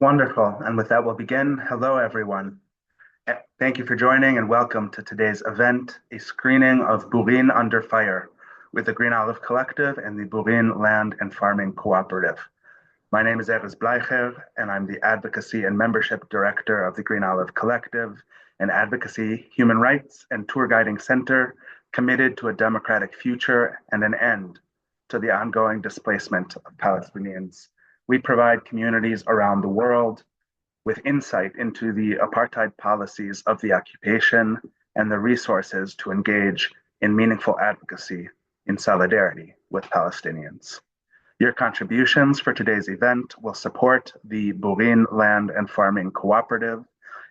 Wonderful. And with that, we'll begin. Hello, everyone. Thank you for joining and welcome to today's event, a screening of Burin Under Fire with the Green Olive Collective and the Burin Land and Farming Cooperative. My name is Erez Bleicher, and I'm the Advocacy and Membership Director of the Green Olive Collective, an advocacy, human rights, and tour guiding center committed to a democratic future and an end to the ongoing displacement of Palestinians. We provide communities around the world with insight into the apartheid policies of the occupation and the resources to engage in meaningful advocacy in solidarity with Palestinians. Your contributions for today's event will support the Burin Land and Farming Cooperative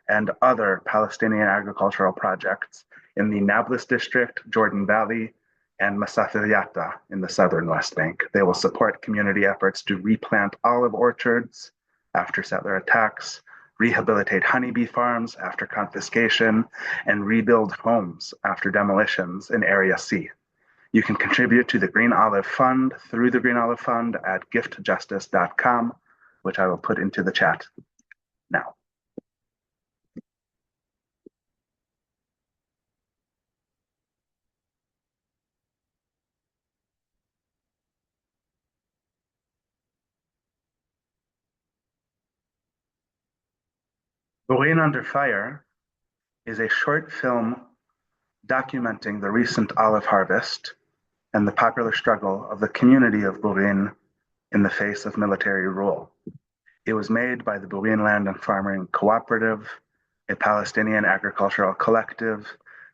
and other Palestinian agricultural projects in the Nablus District, Jordan Valley, and Masafiliata in the southern West Bank. They will support community efforts to replant olive orchards after settler attacks, rehabilitate honeybee farms after confiscation, and rebuild homes after demolitions in Area C. You can contribute to the Green Olive Fund through the Green Olive Fund at giftjustice.com, which I will put into the chat now. Burin Under Fire is a short film documenting the recent olive harvest and the popular struggle of the community of Burin in the face of military rule. It was made by the Burin Land and Farming Cooperative, a Palestinian agricultural collective,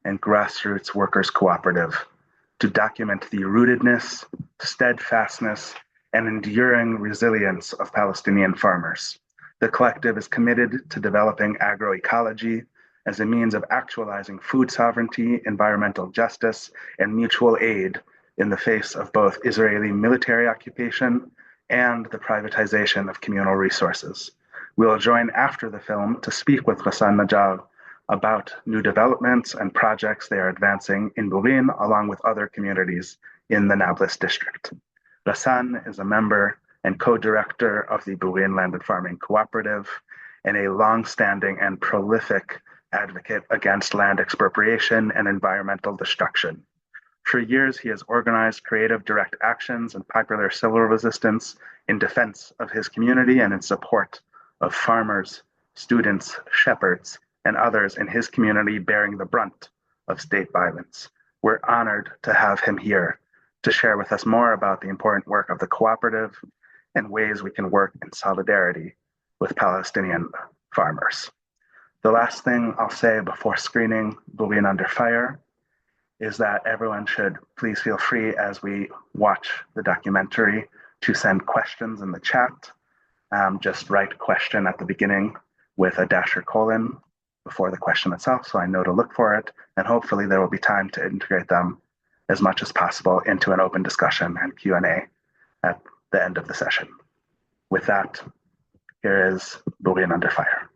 and grassroots workers cooperative to document the rootedness, steadfastness, and enduring resilience of Palestinian farmers. The collective is committed to developing agroecology as a means of actualizing food sovereignty, environmental justice, and mutual aid in the face of both Israeli military occupation and the privatization of communal resources. We will join after the film to speak with Ghassan Najjar about new developments and projects they are advancing in Burin, along with other communities in the Nablus District. Ghassan is a member and co-director of the Burin Land and Farming Cooperative and a long-standing and prolific advocate against land expropriation and environmental destruction. For years, he has organized creative direct actions and popular civil resistance in defense of his community and in support of farmers, students, shepherds, and others in his community bearing the brunt of state violence. We're honored to have him here to share with us more about the important work of the cooperative and ways we can work in solidarity with Palestinian farmers. The last thing I'll say before screening Burin Under Fire is that everyone should please feel free as we watch the documentary to send questions in the chat. Just write question at the beginning with a dash or colon before the question itself so I know to look for it, and hopefully there will be time to integrate them as much as possible into an open discussion and Q&A at the end of the session. With that, here is Burin Under Fire.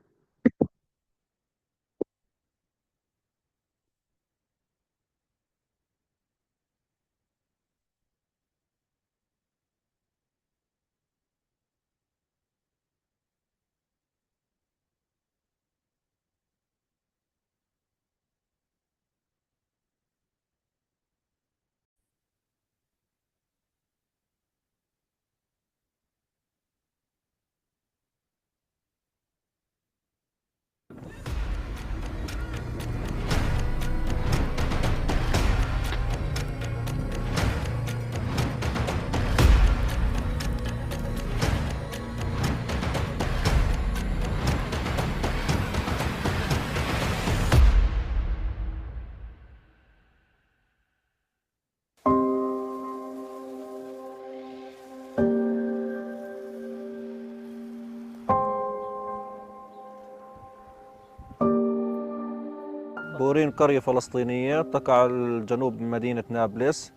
بورين قرية فلسطينية تقع الجنوب من مدينة نابلس.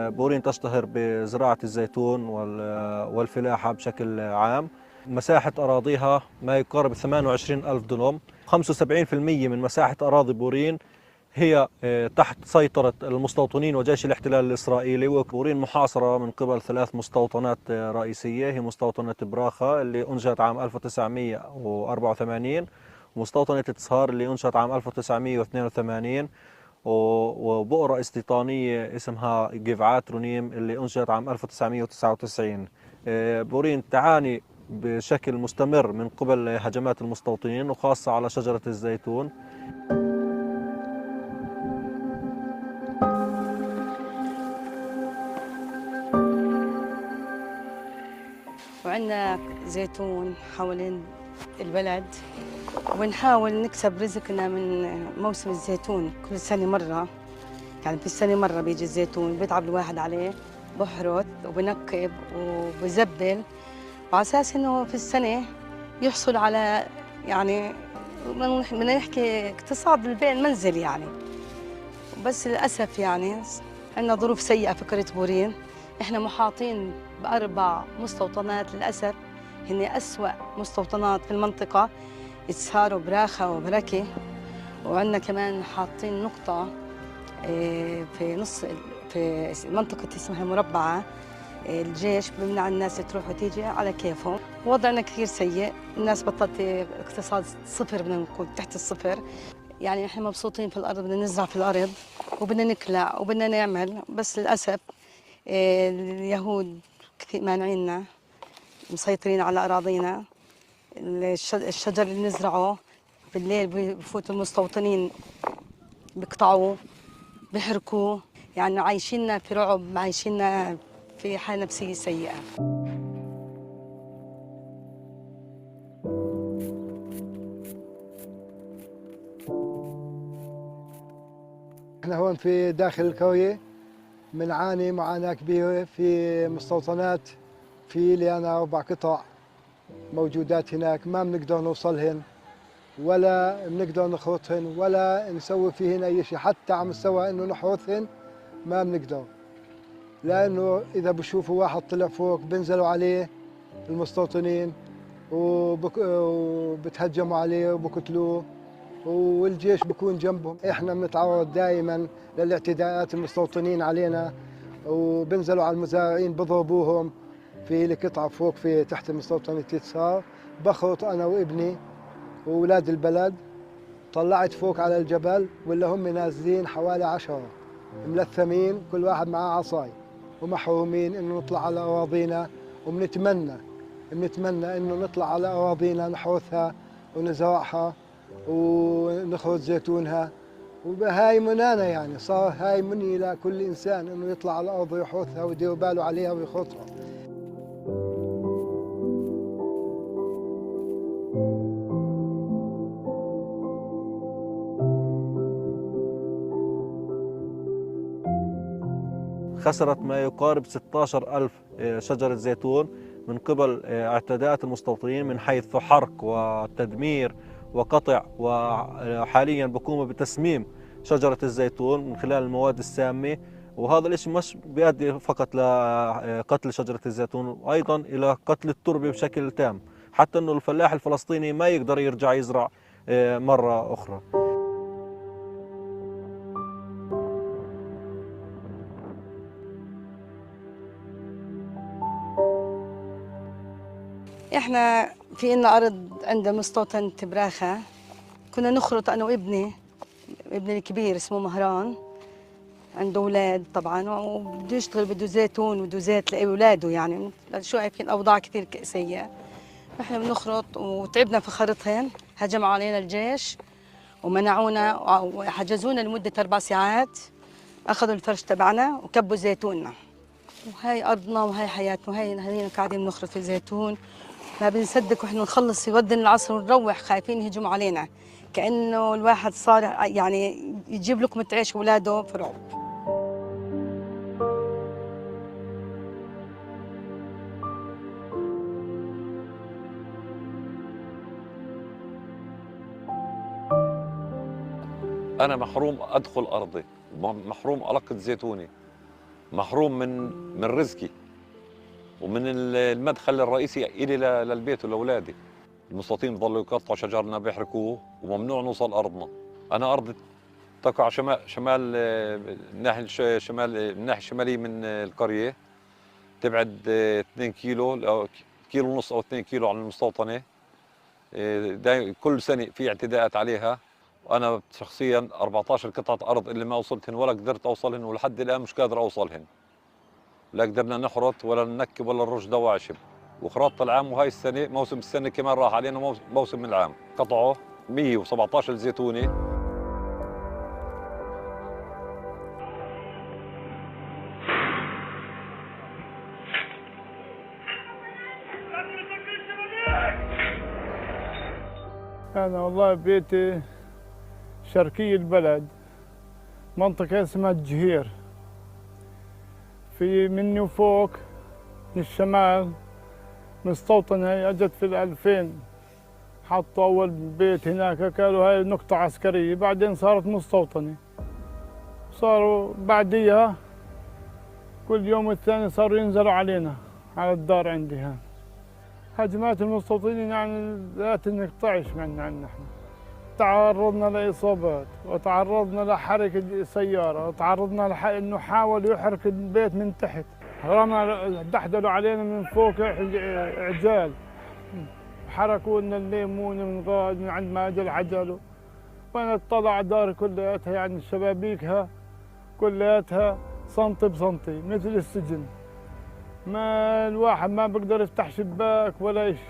بورين تشتهر بزراعة الزيتون والفلاحة بشكل عام. مساحة أراضيها ما يقارب 28,000 دنم. 75% من مساحة أراضي بورين هي تحت سيطرة المستوطنين وجيش الاحتلال الإسرائيلي. وبورين محاصرة من قبل 3 مستوطنات رئيسية، هي مستوطنة براخة اللي أنشأت عام 1984، ومستوطنة تصهار اللي أنشأت عام 1982، وبؤرة استيطانية اسمها جيفعات رونيم اللي أنشأت عام 1999. بورين تعاني بشكل مستمر من قبل هجمات المستوطنين وخاصة على شجرة الزيتون. وعندنا زيتون حوالين البلد، ونحاول نكسب رزقنا من موسم الزيتون. كل سنة مرة، يعني في السنة مرة بيجي الزيتون، بيتعب الواحد عليه، بحرث وبنقب وبزبل، وعلى أساس إنه في السنة يحصل على، يعني بدنا نحكي اقتصاد المنزل يعني. بس للأسف يعني عندنا ظروف سيئة في قرية بورين. إحنا محاطين ب4 مستوطنات للأسف هن أسوأ مستوطنات في المنطقة، إسهار وبراخة وبركة. وعندنا كمان حاطين نقطة في نص في منطقة اسمها مربعة. الجيش بمنع الناس تروح وتيجي على كيفهم. وضعنا كثير سيء، الناس بطلت اقتصاد صفر، بدنا نقول تحت الصفر. يعني احنا مبسوطين في الأرض، بدنا نزرع في الأرض وبدنا نكلع وبدنا نعمل، بس للأسف اليهود كثير مانعيننا، مسيطرين على أراضينا. الشجر اللي نزرعه بالليل بفوتوا المستوطنين بيقطعوه بيحرقوه، يعني عايشيننا في رعب، عايشيننا في حالة نفسية سيئة. احنا هون في داخل القرية بنعاني معاناة كبيرة في مستوطنات، في لنا 4 قطع موجودات هناك ما بنقدر نوصلهن ولا بنقدر نخرطهن ولا نسوي فيهن أي شيء، حتى على مستوى إنه نحرثهن ما بنقدر، لأنه إذا بشوفوا واحد طلع فوق بنزلوا عليه المستوطنين وبتهجموا عليه وبقتلوه، والجيش بكون جنبهم. احنا بنتعرض دائما للاعتداءات المستوطنين علينا، وبنزلوا على المزارعين بضربوهم. في لي قطعة فوق في تحت مستوطنة تصهار بخرط أنا وابني وأولاد البلد، طلعت فوق على الجبل ولا هم نازلين حوالي 10 ملثمين كل واحد معاه عصاي ومحرومين إنه نطلع على أراضينا. وبنتمنى إنه نطلع على أراضينا نحرثها ونزرعها ونخرج زيتونها. وهاي منانا، يعني صار هاي مني لكل إنسان إنه يطلع على الأرض ويحرثها ويدير باله عليها ويخرطها. خسرت ما يقارب 16,000 شجرة زيتون من قبل اعتداءات المستوطنين من حيث حرق وتدمير وقطع، وحاليا بقوموا بتسميم شجرة الزيتون من خلال المواد السامة. وهذا الشيء مش بيؤدي فقط لقتل شجرة الزيتون، وأيضا إلى قتل التربة بشكل تام، حتى أنه الفلاح الفلسطيني ما يقدر يرجع يزرع مرة أخرى. احنا في إلنا أرض عند مستوطنة براخة، كنا نخرط أنا وابني الكبير اسمه مهران، عنده أولاد طبعا وبده يشتغل، بده زيتون وبده زيت لأولاده، يعني شو عارفين أوضاع كثير سيئة. احنا بنخرط وتعبنا في خرطهن، هجم علينا الجيش ومنعونا وحجزونا لمدة 4 ساعات، أخذوا الفرش تبعنا وكبوا زيتوننا. وهي أرضنا وهي حياتنا وهي هنينا قاعدين بنخرط في زيتون، ما بنصدق واحنا نخلص يودن العصر ونروح خايفين يهجموا علينا، كأنه الواحد صار يعني يجيب لقمة عيش أولاده في رعب. أنا محروم أدخل أرضي، محروم ألقط زيتوني، محروم من رزقي ومن المدخل الرئيسي إلي للبيت ولأولادي. المستوطنين بضلوا يقطعوا شجرنا بيحرقوه وممنوع نوصل أرضنا. أنا أرضي تقع على شمال الناحية الشمالية من القرية، تبعد 2 كيلو أو كيلو ونص أو 2 كيلو عن المستوطنة. كل سنة في اعتداءات عليها، وأنا شخصيا 14 قطعة أرض اللي ما وصلتهن ولا قدرت أوصلهن، ولحد الآن مش قادر أوصلهن. لا قدرنا نحرط ولا ننكب ولا نرش دواء عشب. وخراطة العام وهاي السنة موسم السنة كمان راح علينا موسم من العام. قطعوا 117 زيتونة. أنا والله بيتي شرقي البلد، منطقة اسمها الجهير. في مني وفوق من الشمال مستوطنة أجت في 2000، حطوا أول بيت هناك، قالوا هاي نقطة عسكرية، بعدين صارت مستوطنة. صاروا بعديها كل يوم والثاني صاروا ينزلوا علينا على الدار عندي هان. هجمات المستوطنين يعني لا تنقطعش عنا احنا. تعرضنا لإصابات، وتعرضنا لحرق السيارة، وتعرضنا انه حاول يحرق البيت من تحت، دحدلوا علينا من فوق عجال، حركوا لنا الليمون من غاد من عند ما اجى العجل. وانا اطلع داري كلياتها يعني شبابيكها كلياتها سنتي بسنتي مثل السجن. ما الواحد ما بيقدر يفتح شباك ولا شيء.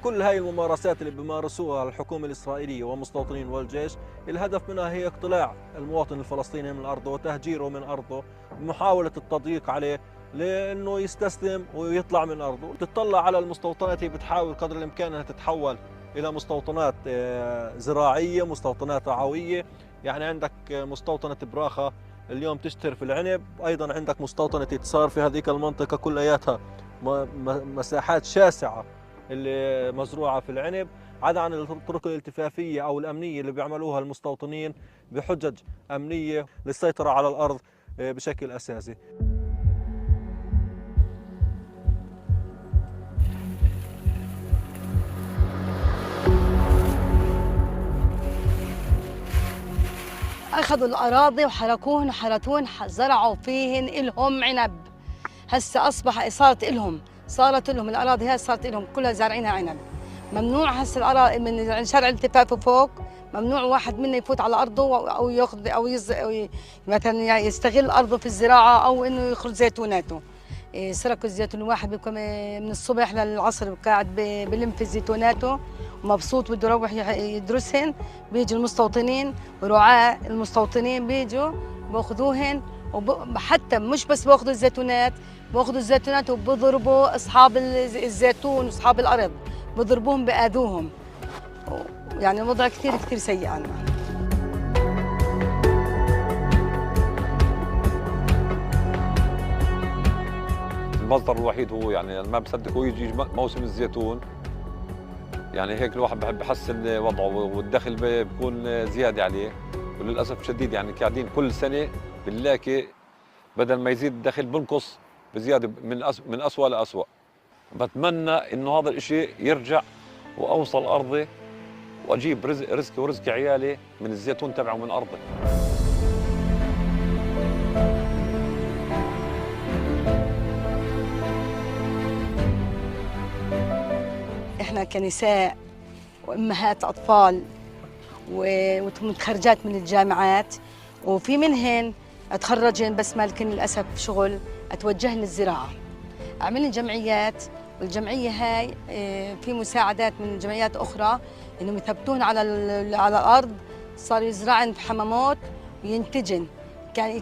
كل هاي الممارسات اللي بيمارسوها الحكومة الإسرائيلية والمستوطنين والجيش، الهدف منها هي اقتلاع المواطن الفلسطيني من أرضه وتهجيره من أرضه، محاولة التضييق عليه لأنه يستسلم ويطلع من أرضه. تطلع على المستوطنات، هي بتحاول قدر الإمكان أنها تتحول إلى مستوطنات زراعية، مستوطنات رعوية. يعني عندك مستوطنة براخة اليوم تشتهر في العنب، أيضا عندك مستوطنة تصار في هذيك المنطقة كلياتها مساحات شاسعة اللي مزروعة في العنب، عدا عن الطرق الالتفافية أو الأمنية اللي بيعملوها المستوطنين بحجج أمنية للسيطرة على الأرض بشكل أساسي. أخذوا الأراضي وحركوهن وحرتوهن، زرعوا فيهن إلهم عنب. هسه صارت لهم الأراضي هاي، صارت لهم كلها زارعينها عنب. ممنوع هسه الأراضي من شارع الالتفاف فوق، ممنوع واحد منا يفوت على أرضه أو ياخذ مثلا يستغل أرضه في الزراعة أو إنه يخرج زيتوناته. سرقوا الزيتون، الواحد بيكون من الصبح للعصر قاعد بلم في زيتوناته ومبسوط بده يروح يدرسهن. بيجوا المستوطنين ورعاة المستوطنين بيجوا باخذوهن، وحتى مش بس باخذوا الزيتونات وبضربوا اصحاب الزيتون واصحاب الارض، بضربوهم باذوهم. يعني الوضع كثير كثير سيء عنا. المصدر الوحيد هو يعني ما بصدق هو يجي موسم الزيتون، يعني هيك الواحد بحب يحسن وضعه والدخل بيكون زياده عليه. وللاسف الشديد يعني قاعدين كل سنه بنلاقي بدل ما يزيد الدخل بنقص بزياده من اسوء لاسوء. بتمنى انه هذا الشيء يرجع واوصل ارضي واجيب رزقي ورزق عيالي من الزيتون تبعه من ارضي. احنا كنساء وامهات اطفال ومتخرجات من الجامعات، وفي منهن اتخرجن بس مالكن للاسف شغل، اتوجهن للزراعه. عملن جمعيات، والجمعيه هاي في مساعدات من جمعيات اخرى انهم يثبتون على الارض. صاروا يزرعن بحمامات وينتجن.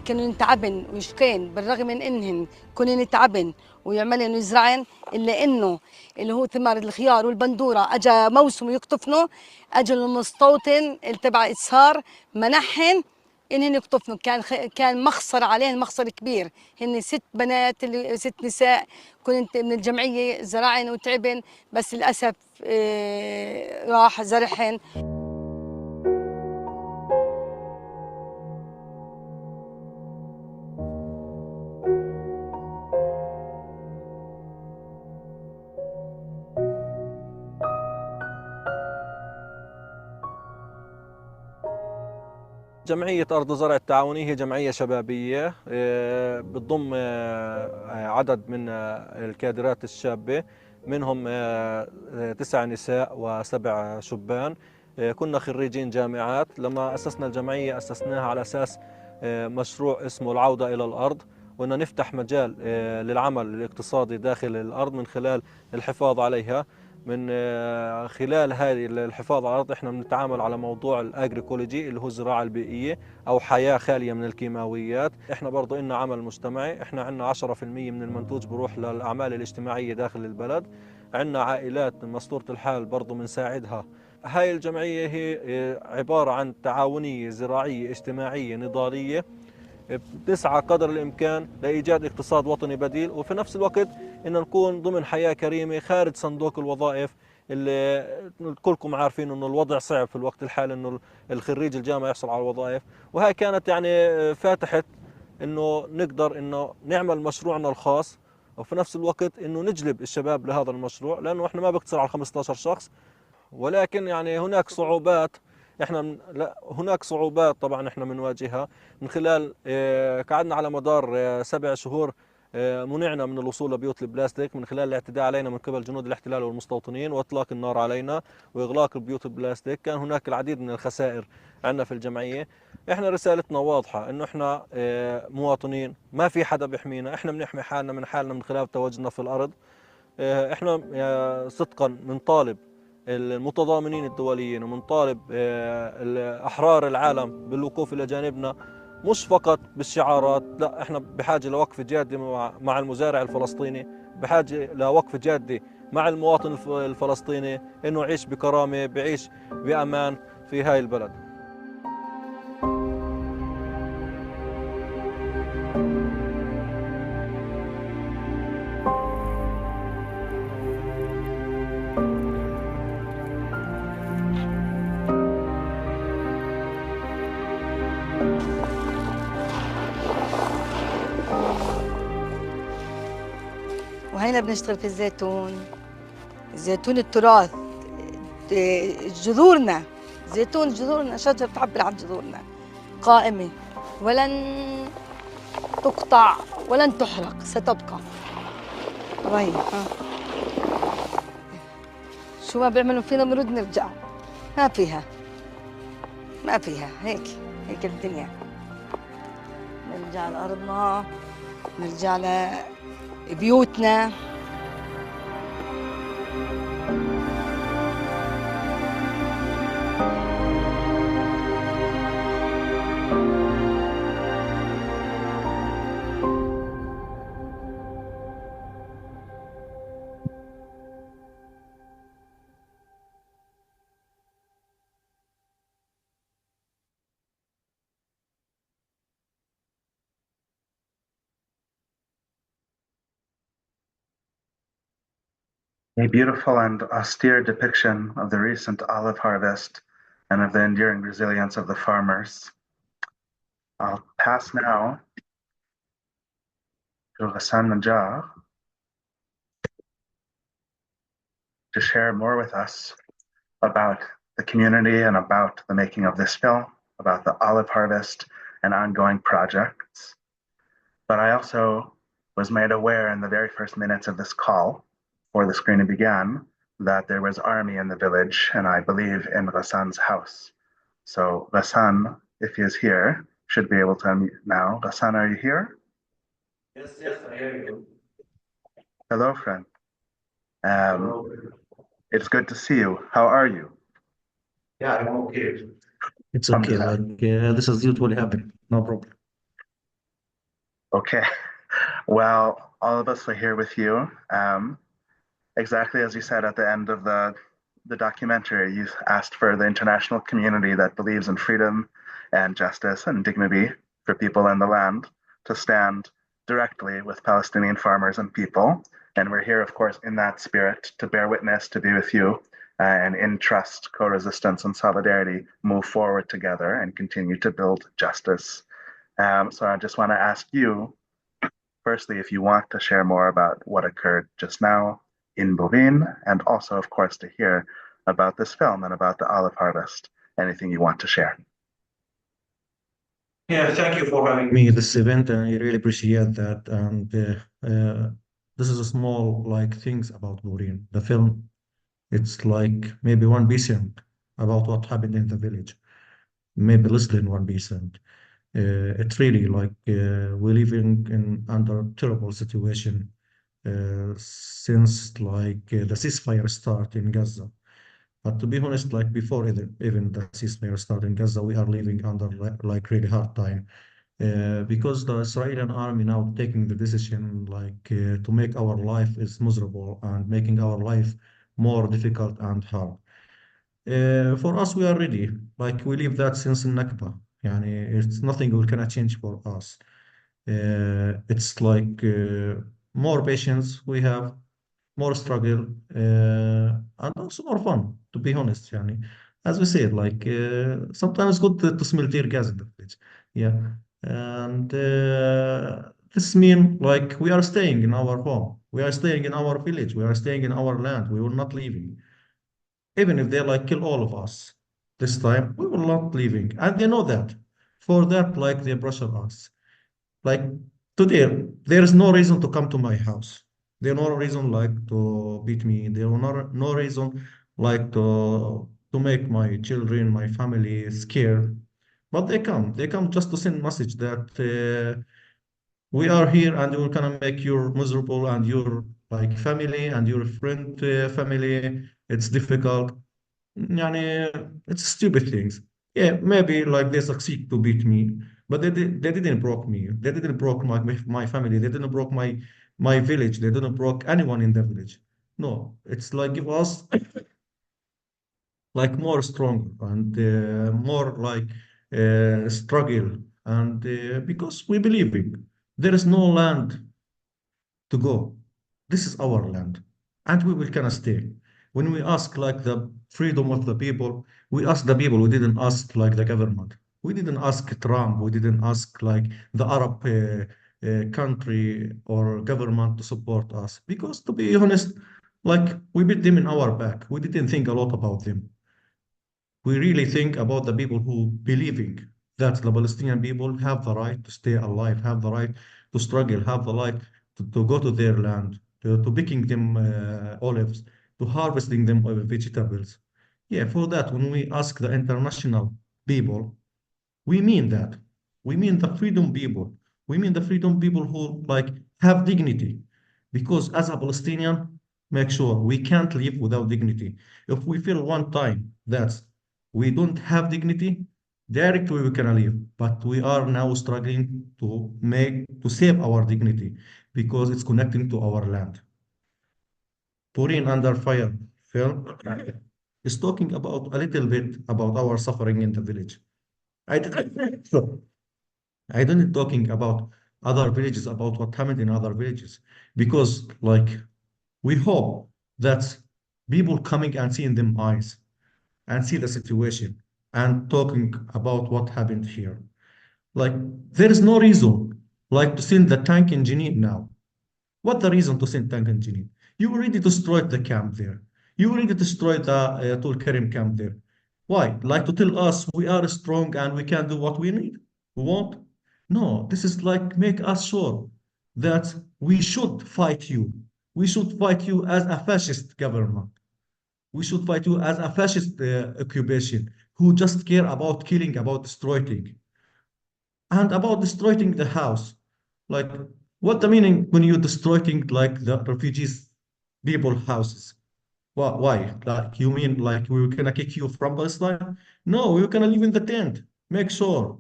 كانوا يتعبن ويشكين بالرغم من انهن كونن يتعبن ويعملن ويزرعن، الا انه اللي هو ثمار الخيار والبندوره اجى موسم يقطفنه، اجى المستوطن تبع اسهار منحن انهن يقطفنوا. كان مخسر عليهن، مخسر كبير. هن 6 بنات 6 نساء كنت من الجمعيه زرعن وتعبن، بس للاسف راح زرعهن. جمعية أرض زرع التعاونية هي جمعية شبابية بتضم عدد من الكادرات الشابة، منهم 9 نساء و7 شبان. كنا خريجين جامعات. لما أسسنا الجمعية أسسناها على أساس مشروع اسمه العودة إلى الأرض، وأن نفتح مجال للعمل الاقتصادي داخل الأرض من خلال الحفاظ عليها. من خلال هذه الحفاظ على الأرض احنا بنتعامل على موضوع الاغريكولوجي اللي هو الزراعة البيئية أو حياة خالية من الكيماويات. احنا برضو إننا عمل مجتمعي، احنا عندنا 10% من المنتوج بروح للأعمال الاجتماعية داخل البلد. عندنا عائلات من مسطورة الحال برضو بنساعدها. هاي الجمعية هي عبارة عن تعاونية زراعية اجتماعية نضالية بتسعى قدر الإمكان لإيجاد اقتصاد وطني بديل، وفي نفس الوقت إن نكون ضمن حياة كريمة خارج صندوق الوظائف اللي كلكم عارفين إنه الوضع صعب في الوقت الحالي إنه الخريج الجامعة يحصل على الوظائف. وهي كانت يعني فاتحة إنه نقدر إنه نعمل مشروعنا الخاص، وفي نفس الوقت إنه نجلب الشباب لهذا المشروع، لأنه إحنا ما بقتصر على 15 شخص. ولكن يعني هناك صعوبات، لا هناك صعوبات طبعا احنا بنواجهها من خلال قعدنا على مدار 7 شهور منعنا من الوصول لبيوت البلاستيك من خلال الاعتداء علينا من قبل جنود الاحتلال والمستوطنين واطلاق النار علينا واغلاق البيوت البلاستيك. كان هناك العديد من الخسائر عندنا في الجمعية. احنا رسالتنا واضحة انه احنا مواطنين، ما في حدا بيحمينا، احنا بنحمي حالنا من حالنا من خلال تواجدنا في الارض. احنا صدقا بنطالب المتضامنين الدوليين ومنطالب أحرار العالم بالوقوف إلى جانبنا، مش فقط بالشعارات، لا احنا بحاجة لوقفة جادة مع المزارع الفلسطيني، بحاجة لوقفة جادة مع المواطن الفلسطيني انه يعيش بكرامة، بيعيش بأمان في هاي البلد. وهنا بنشتغل في الزيتون، الزيتون التراث، جذورنا، زيتون جذورنا، شجرة تعبر عن جذورنا، قائمة ولن تقطع ولن تحرق، ستبقى. طيب شو ما بيعملوا فينا بنرد نرجع، ما فيها هيك الدنيا. نرجع لأرضنا، نرجع لبيوتنا. A beautiful and austere depiction of the recent olive harvest and of the enduring resilience of the farmers. I'll pass now to Ghassan Najjar to share more with us about the community and about the making of this film, about the olive harvest and ongoing projects. But I also was made aware in the very first minutes of this call, before the screening began, that there was army in the village, and I believe in Ghassan's house. So Ghassan, if he is here, should be able to unmute now. Ghassan, are you here? Yes, I hear you. Hello, friend. It's good to see you. How are you? Yeah, I'm okay. It's okay, like this is usually happen, no problem. Okay. Well, all of us are here with you. Exactly as you said at the end of the documentary, you asked for the international community that believes in freedom and justice and dignity for people in the land to stand directly with Palestinian farmers and people. And we're here, of course, in that spirit to bear witness, to be with you, and in trust, co-resistance, and solidarity, move forward together and continue to build justice. So I just want to ask you, firstly, if you want to share more about what occurred just now in Burin, and also, of course, to hear about this film and about the olive harvest. Anything you want to share? Yeah, thank you for having me at this event, and I really appreciate that. And this is a small like things about Burin. The film, it's like maybe 1% about what happened in the village, maybe less than 1%. It's really like we're living in under terrible situation since like the ceasefire start in Gaza. But to be honest, like before even the ceasefire start in Gaza, we are living under like really hard time because the Israeli army now taking the decision like to make our life is miserable and making our life more difficult and hard. For us, we are ready. Like we live that since Nakba. Yani it's nothing we cannot change for us. It's like more patience we have, more struggle, and also more fun, to be honest. Yani. As we said, like sometimes good to smell tear gas in the village. Yeah. And this mean like we are staying in our home. We are staying in our village. We are staying in our land. We will not leaving. Even if they like kill all of us this time, we will not leaving. And they know that. For that, like they pressure us. Like today, there is no reason to come to my house. There no reason like to beat me. There no reason like to make my children, my family scared. But they come. They come just to send message that we are here and we're gonna make you miserable and your like family and your friend family. It's difficult. It's stupid things. Yeah, maybe like they succeed to beat me, but they didn't broke me. They didn't broke my family. They didn't broke my village. They didn't broke anyone in the village. No, it's like give us like more strong and more like struggle and because we believe in there is no land to go. This is our land, and we will kind of stay. When we ask like the freedom of the people, we ask the people. We didn't ask like the government. We didn't ask Trump. We didn't ask like the Arab country or government to support us. Because to be honest, like we beat them in our back. We didn't think a lot about them. We really think about the people who believing that the Palestinian people have the right to stay alive, have the right to struggle, have the right to go to their land, to picking them olives, to harvesting them vegetables. Yeah, for that, when we ask the international people, we mean that. We mean the freedom people. We mean the freedom people who like have dignity. Because as a Palestinian, make sure we can't live without dignity. If we feel one time that we don't have dignity, directly we can leave. But we are now struggling to save our dignity because it's connecting to our land. Burin Under Fire film is talking about a little bit about our suffering in the village. I did, so I didn't talking about other villages, about what happened in other villages, because like we hope that people coming and seeing them eyes and see the situation and talking about what happened here. Like there is no reason like to send the tank engineer now. What the reason to send tank engineer? You already destroyed the camp there. You already destroyed the Tul Karim camp there. Why? Like to tell us we are strong and we can do what we need? We want? No, this is like make us sure that we should fight you. We should fight you as a fascist government. We should fight you as a fascist occupation who just care about killing, about destroying, and about destroying the house. Like, what the meaning when you destroying like the refugees people houses? Why? Like, you mean like we were gonna kick you from Palestine? No, we were gonna live in the tent. Make sure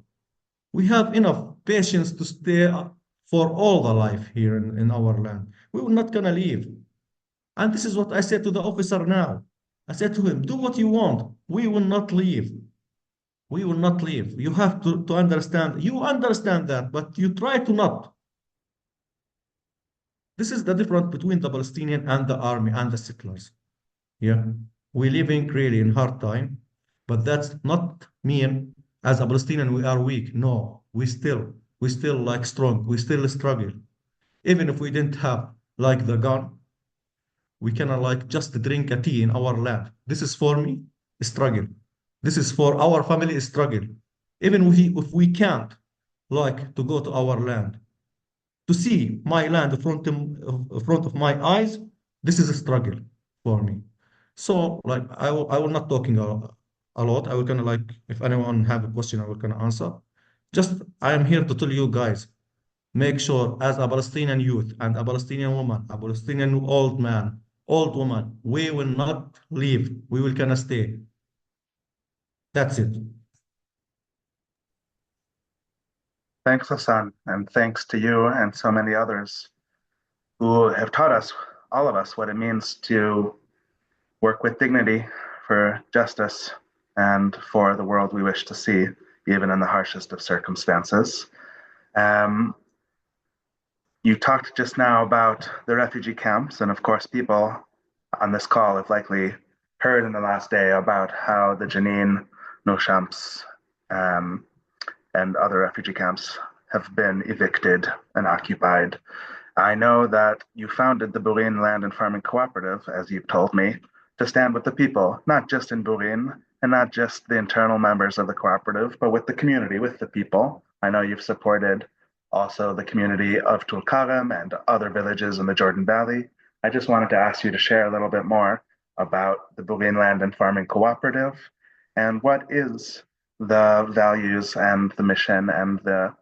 we have enough patience to stay for all the life here in our land. We were not gonna leave. And this is what I said to the officer now. I said to him, do what you want. We will not leave. We will not leave. You have to understand. You understand that, but you try to not. This is the difference between the Palestinian and the army and the settlers. Yeah. We living really in hard time, but that's not mean as a Palestinian we are weak. No, we still like strong. We still struggle. Even if we didn't have like the gun, we cannot like just drink a tea in our land. This is for me, struggle. This is for our family, struggle. Even if we can't, like to go to our land, to see my land in front of my eyes. This is a struggle for me. So like I will not talking a lot. I will kind of like if anyone have a question, I will kind of answer. Just I am here to tell you guys, make sure as a Palestinian youth and a Palestinian woman, a Palestinian old man, old woman, we will not leave. We will kind of stay. That's it. Thanks, Hassan, and thanks to you and so many others who have taught us, all of us, what it means to work with dignity for justice and for the world we wish to see, even in the harshest of circumstances. Um, you talked just now about the refugee camps, and of course, people on this call have likely heard in the last day about how the Jenin, No Shams, and other refugee camps have been evicted and occupied. I know that you founded the Burin Land and Farming Cooperative, as you've told me, to stand with the people, not just in Burin and not just the internal members of the cooperative, but with the community, with the people. I know you've supported also the community of Tulkarem and other villages in the Jordan Valley. I just wanted to ask you to share a little bit more about the Burin Land and Farming Cooperative and what is the values and the mission and the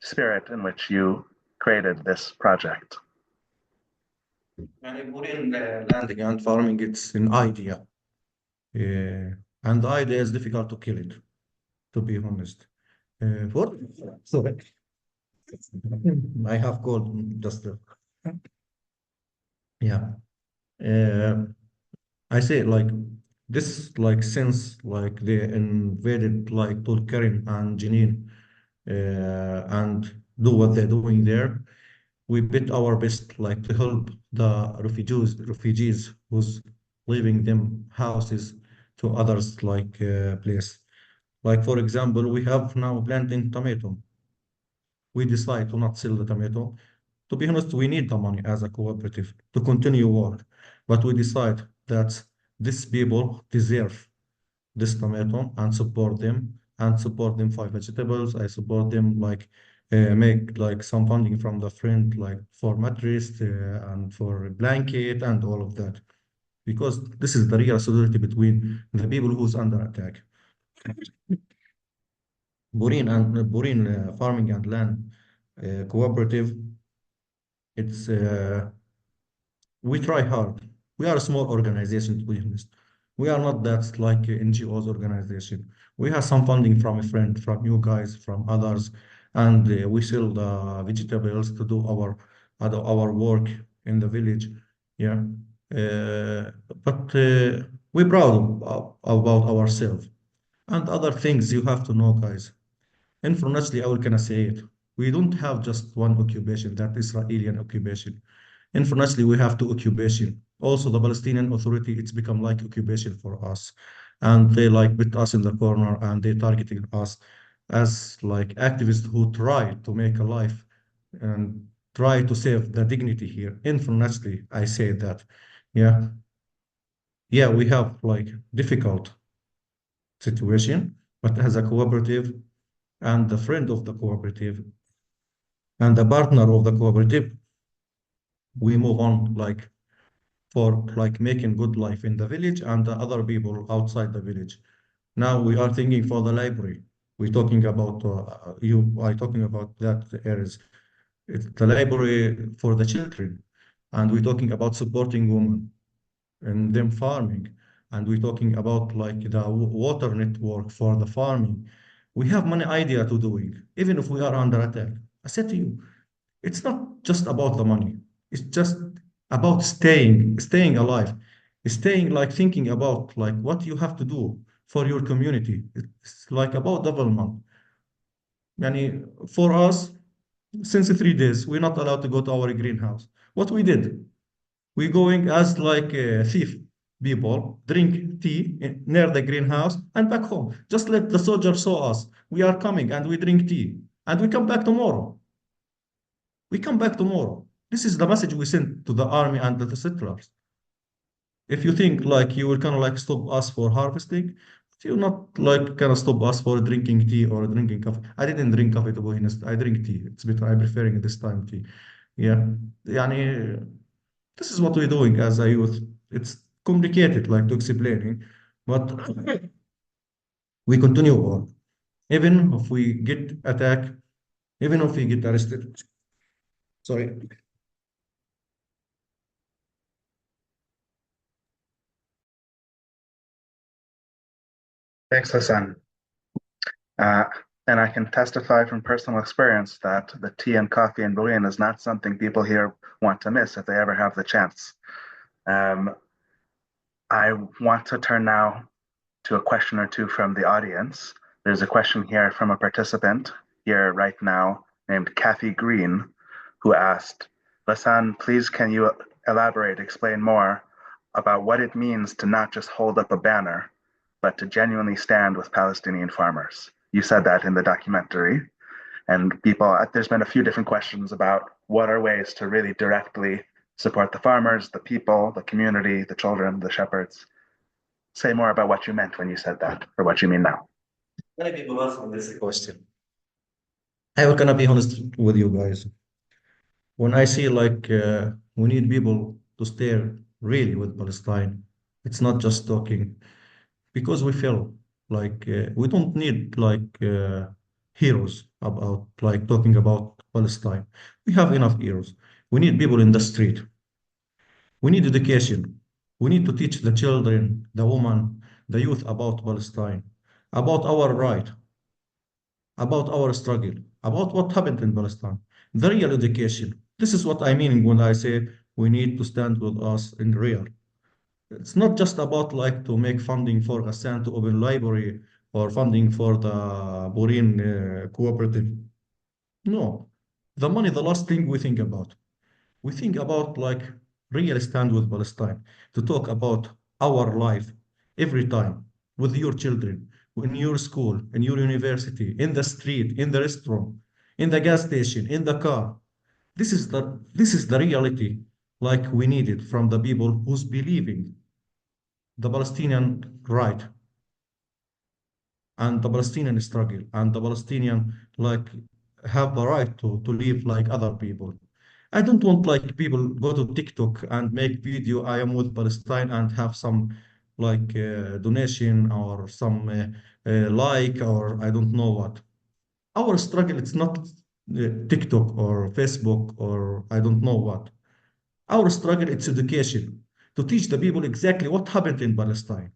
spirit in which you created this project. And Burin landing and farming, it's an idea. And the idea is difficult to kill it, to be honest. What? Sorry. I have called just, yeah. Uh, I say like this, like since like they invaded like Tulkarem and Jenin and do what they're doing there, we did our best like to help the refugees who's leaving them houses to others like place. Like for example, we have now planting tomato. We decide to not sell the tomato. To be honest, we need the money as a cooperative to continue work, but we decide that these people deserve this tomato and support them for vegetables. I support them like make like some funding from the friend like for mattress and for blanket and all of that because this is the real solidarity between the people who's under attack. Burin farming and land cooperative. It's we try hard. We are a small organization, to be honest. We are not that like a NGOs organization. We have some funding from a friend, from you guys, from others, and we sell the vegetables to do our work in the village. Yeah, but we're proud about ourselves and other things you have to know, guys. Unfortunately, I will gonna say it. We don't have just one occupation, that Israeli occupation. Unfortunately, we have two occupation. Also, the Palestinian Authority, it's become like occupation for us. And they like put us in the corner and they targeting us as like activists who try to make a life and try to save the dignity here. Unfortunately, I say that. Yeah. Yeah, we have like difficult situation, but as a cooperative and the friend of the cooperative and the partner of the cooperative, we move on like for like making good life in the village and the other people outside the village. Now we are thinking for the library. We're talking about you are talking about that areas. It's the library for the children, and we're talking about supporting women and them farming, and we're talking about like the water network for the farming. We have many idea to doing, even if we are under attack. I said to you, it's not just about the money. It's just about staying alive, staying like thinking about like what you have to do for your community. It's like about development. Yani for us, since 3 days, we're not allowed to go to our greenhouse. What we did, we going as like a thief people, drink tea near the greenhouse and back home. Just let the soldiers saw us. We are coming and we drink tea and we come back tomorrow. We come back tomorrow. This is the message we send to the army and the settlers. If you think like you will kind of like stop us for harvesting, You not like kind of stop us for drinking tea or drinking coffee. I didn't drink coffee to be honest. I drink tea. It's better. I'm preferring this time tea. Yeah. يعني, this is what we're doing as a youth. It's complicated, like to explaining, but we continue on. Even if we get attacked, even if we get arrested. Sorry. Thanks, Hassan. Uh, and I can testify from personal experience that the tea and coffee in Burin is not something people here want to miss if they ever have the chance. Um, I want to turn now to a question or two from the audience. There's a question here from a participant here right now named Kathy Green, who asked, Ghassan, please can you elaborate, explain more about what it means to not just hold up a banner, but to genuinely stand with Palestinian farmers? You said that in the documentary. And people, there's been a few different questions about what are ways to really directly support the farmers, the people, the community, the children, the shepherds. Say more about what you meant when you said that, or what you mean now. Many people ask me this question. I will gonna be honest with you guys. When I see like we need people to stay really with Palestine, it's not just talking because we feel like we don't need like heroes about like talking about Palestine. We have enough heroes. We need people in the street. We need education. We need to teach the children, the women, the youth about Palestine, about our right, about our struggle, about what happened in Palestine, the real education. This is what I mean when I say we need to stand with us in real. It's not just about like to make funding for Ghassan to open library or funding for the Burin Cooperative. No, the money, the last thing we think about. We think about like real stand with Palestine to talk about our life every time with your children, in your school, in your university, in the street, in the restaurant, in the gas station, in the car. This is the reality like we need it from the people who's believing the Palestinian right and the Palestinian struggle and the Palestinian like have the right to live like other people. I don't want like people go to TikTok and make video I am with Palestine and have some like donation or some like or I don't know what. Our struggle it's not TikTok or Facebook or I don't know what. Our struggle it's education to teach the people exactly what happened in Palestine.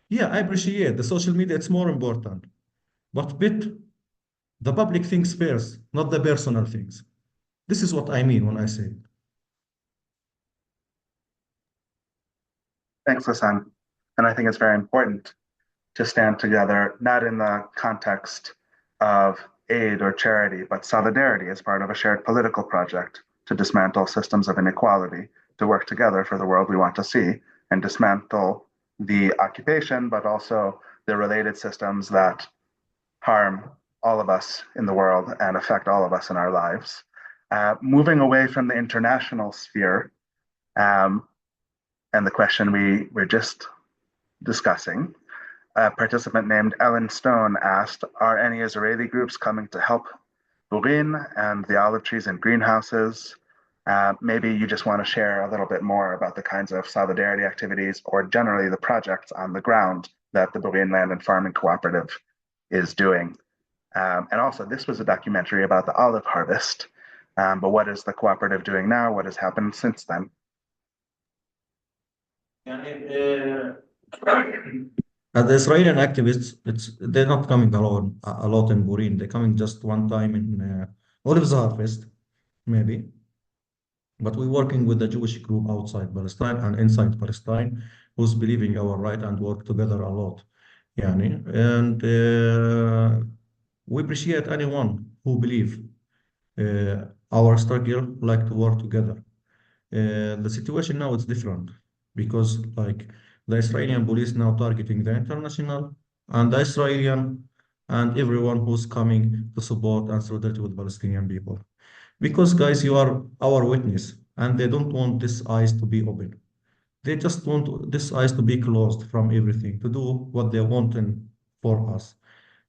Yeah, I appreciate the social media, it's more important. But the public things first, not the personal things. This is what I mean when I say it. Thanks, Hassan. And I think it's very important to stand together, not in the context of aid or charity, but solidarity as part of a shared political project to dismantle systems of inequality, to work together for the world we want to see, and dismantle the occupation, but also the related systems that harm all of us in the world and affect all of us in our lives. Moving away from the international sphere um, and the question we were just discussing, a participant named Ellen Stone asked, are any Israeli groups coming to help Burin and the olive trees and greenhouses? Maybe you just want to share a little bit more about the kinds of solidarity activities or generally the projects on the ground that the Burin Land and Farming Cooperative is doing. And also, this was a documentary about the olive harvest, but what is the cooperative doing now? What has happened since then? As the Israeli activists, they're not coming alone a lot in Burin. They're coming just one time in olives harvest, maybe. But we're working with the Jewish group outside Palestine and inside Palestine who's believing our right and work together a lot. Yani. And we appreciate anyone who believe our struggle like to work together. The situation now is different because like the Israeli police now targeting the international and the Israeli and everyone who's coming to support and solidarity with Palestinian people. Because guys, you are our witness and they don't want these eyes to be open. They just want this eyes to be closed from everything, to do what they want for us.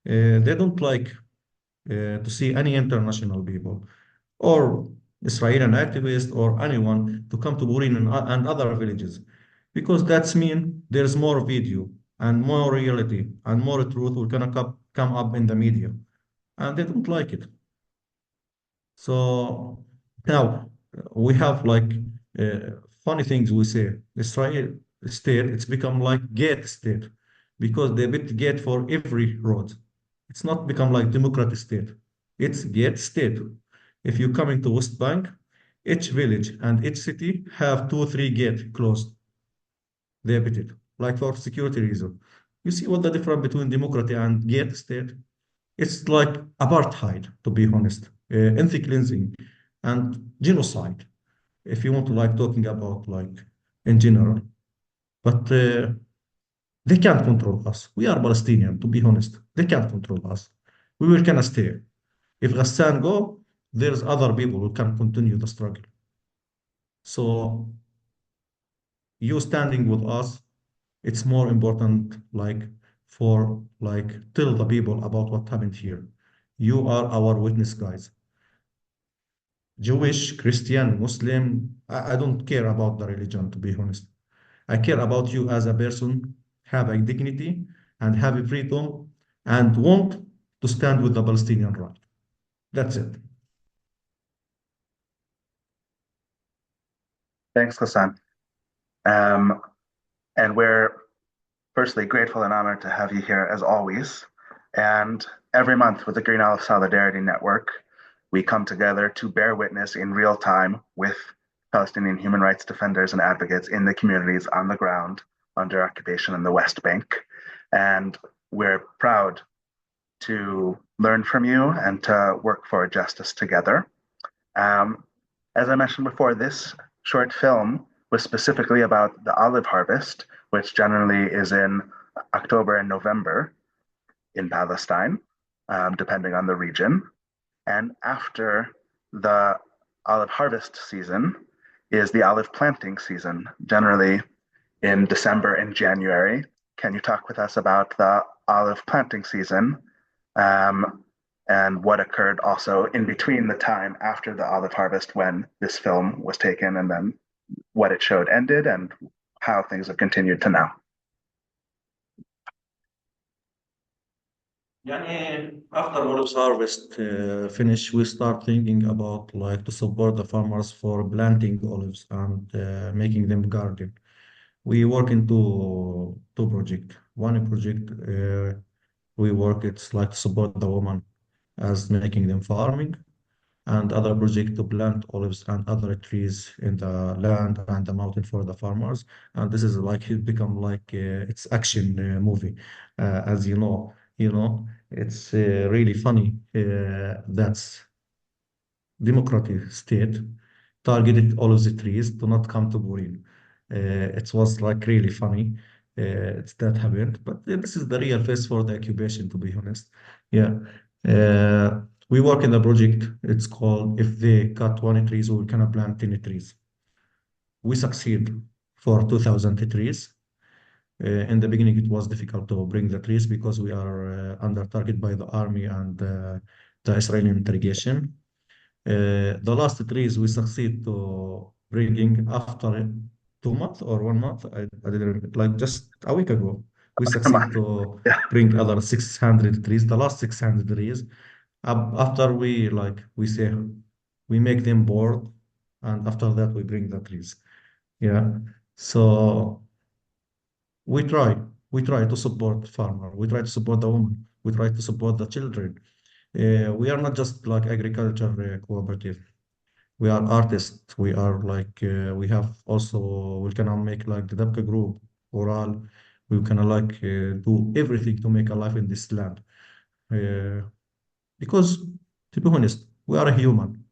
They don't like to see any international people or Israeli activists or anyone to come to Burin and other villages, because that's mean there's more video and more reality and more truth will gonna come up in the media, and they don't like it. So now we have like funny things we say. Israel state, it's become like gate state because they built gate for every road. It's not become like democratic state. It's gate state. If you come into West Bank, each village and each city have two, three gate closed. They built it like for security reason. You see what the difference between democracy and gate state? It's like apartheid, to be honest, ethnic cleansing and genocide, if you want to like talking about like in general. But they can't control us. We are Palestinian, to be honest. They can't control us. We will kind of stay. If Ghassan go, there's other people who can continue the struggle. So you standing with us, it's more important like for like tell the people about what happened here. You are our witness, guys. Jewish, Christian, Muslim, I don't care about the religion, to be honest. I care about you as a person, have a dignity and have a freedom and want to stand with the Palestinian right. That's it. Thanks, Ghassan. And we're firstly grateful and honored to have you here as always. And every month with the Green Olive Solidarity Network, we come together to bear witness in real time with Palestinian human rights defenders and advocates in the communities on the ground under occupation in the West Bank. And we're proud to learn from you and to work for justice together. As I mentioned before, this short film was specifically about the olive harvest, which generally is in October and November in Palestine, depending on the region. And after the olive harvest season is the olive planting season, generally in December and January. Can you talk with us about the olive planting season and what occurred also in between the time after the olive harvest when this film was taken and then what it showed ended and how things have continued to now? يعني after olive harvest finish, we start thinking about like to support the farmers for planting olives and making them garden. We work into two projects. One project we work it's like to support the woman as making them farming, and other project to plant olives and other trees in the land and the mountain for the farmers. And this is like it become like it's action movie, as it's really funny. That's democratic state targeted all of the trees to not come to Burin. It was like really funny. It's that happened, but this is the real face for the occupation, to be honest. Yeah. We work in the project. It's called if they cut 20 trees, we can plant 10 trees. We succeed for 2,000 trees. In the beginning, it was difficult to bring the trees because we are under target by the army and the Israeli interrogation. The last trees we succeed to bringing after 2 months or 1 month. I didn't like just a week ago. We succeed to Yeah. bring other 600 trees, the last 600 trees. After we say we make them bored, and after that we bring the trees. Yeah. So we try. We try to support farmer. We try to support the woman. We try to support the children. We are not just like agriculture cooperative. We are artists. We are like we have also we can make like the Dabka group, oral. We can like do everything to make a life in this land. Uh, because to be honest, we are a human,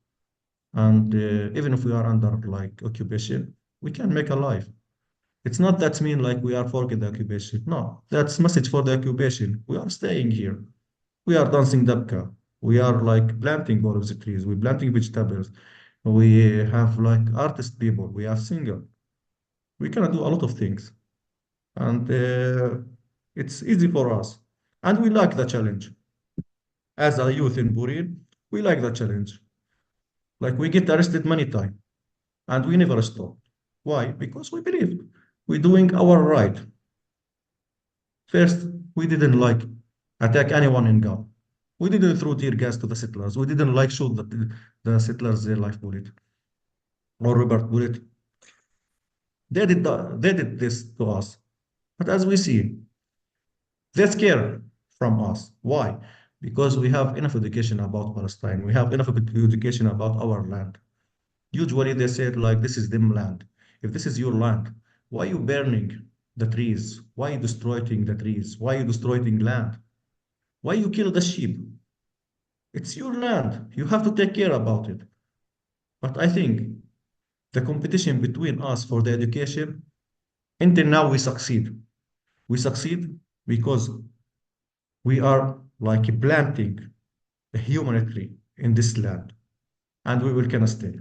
and even if we are under like occupation, we can make a life. It's not that mean like we are forgetting the occupation. No, that's message for the occupation. We are staying here. We are dancing dabka. We are like planting all of the trees. We're planting vegetables. We have like artist people. We are singer. We can do a lot of things. And it's easy for us. And we like the challenge. As a youth in Burin, we like the challenge. Like we get arrested many times and we never stop. Why? Because we believe we're doing our right. First, we didn't like attack anyone in gun. We didn't throw tear gas to the settlers. We didn't like shoot the settlers their life bullet or rubber bullet. They did this to us. But as we see, they're scared from us. Why? Because we have enough education about Palestine. We have enough education about our land. Usually they said like this is them land. If this is your land, why are you burning the trees? Why are you destroying the trees? Why are you destroying land? Why you kill the sheep? It's your land. You have to take care about it. But I think the competition between us for the education, until now we succeed. We succeed because we are like planting a human tree in this land, and we will can stay.